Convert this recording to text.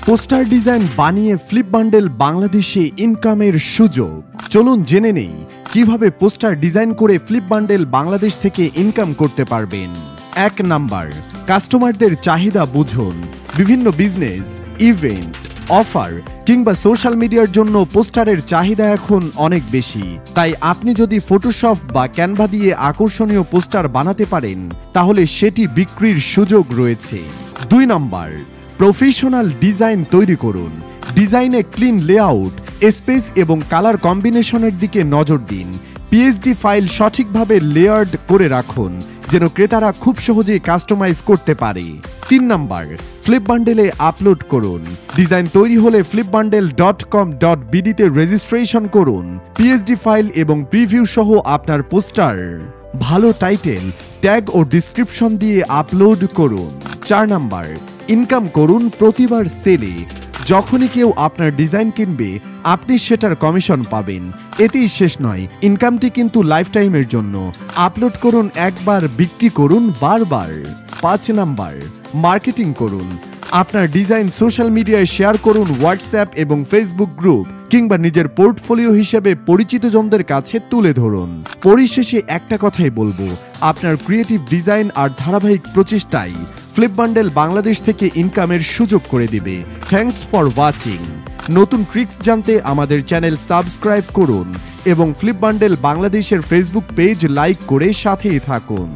Poster design বানিয়ে flip bundle বাংলাদেশে ইনকামের সুযোগ। চলুন জেনে নেই কিভাবে পোস্টার ডিজাইন করে ফ্লিপ বান্ডেল বাংলাদেশ থেকে ইনকাম করতে পারবেন। 1 নাম্বার, কাস্টমারদের চাহিদা বুঝুন। বিভিন্ন বিজনেস, ইভেন্ট, অফার কিংবা সোশ্যাল মিডিয়ার জন্য পোস্টারের চাহিদা এখন অনেক বেশি। তাই আপনি যদি ফটোশপ বা ক্যানভা দিয়ে আকর্ষণীয় পোস্টার বানাতে পারেন তাহলে সেটি বিক্রির সুযোগ রয়েছে। 2 নাম্বার, প্রফেশনাল ডিজাইন তৈরি করুন। ডিজাইনে ক্লিন লেআউট, স্পেস এবং কালার কম্বিনেশনের দিকে নজর দিন। পিএসডি ফাইল সঠিকভাবে লেয়ার্ড করে রাখুন যেন ক্রেতারা খুব সহজেই কাস্টমাইজ করতে পারে। 3 নাম্বার, ফ্লিপ বান্ডেলে আপলোড করুন। ডিজাইন তৈরি হলে flipbundle.com.bd তে রেজিস্ট্রেশন করুন। পিএসডি ফাইল এবং প্রিভিউ সহ আপনার পোস্টার ভালো টাইটেল, ট্যাগ ও ডিসক্রিপশন দিয়ে আপলোড করুন। 4 নাম্বার, ইনকাম করুন প্রতিবার সেলে। যখনই কেউ আপনার ডিজাইন কিনবে আপনি সেটার কমিশন পাবেন। এতেই শেষ নয়, ইনকামটি কিন্তু লাইফ টাইমের জন্য। আপলোড করুন একবার, বিক্রি করুন বারবার। 5 নাম্বার, মার্কেটিং করুন। আপনার ডিজাইন সোশ্যাল মিডিয়ায় শেয়ার করুন, হোয়াটসঅ্যাপ এবং ফেসবুক গ্রুপ কিংবা নিজের পোর্টফোলিও হিসেবে পরিচিতজনদের কাছে তুলে ধরুন। পরিশেষে একটা কথাই বলবো, আপনার ক্রিয়েটিভ ডিজাইন আর ধারাবাহিক প্রচেষ্টাই ফ্লিপ বান্ডেল বাংলাদেশ থেকে ইনকামের সুযোগ করে দিবে। Thanks for watching. নতুন ট্রিক্স জানতে আমাদের চ্যানেল সাবস্ক্রাইব করুন এবং ফ্লিপ বান্ডেল বাংলাদেশের ফেসবুক পেজ লাইক করে সাথেই থাকুন।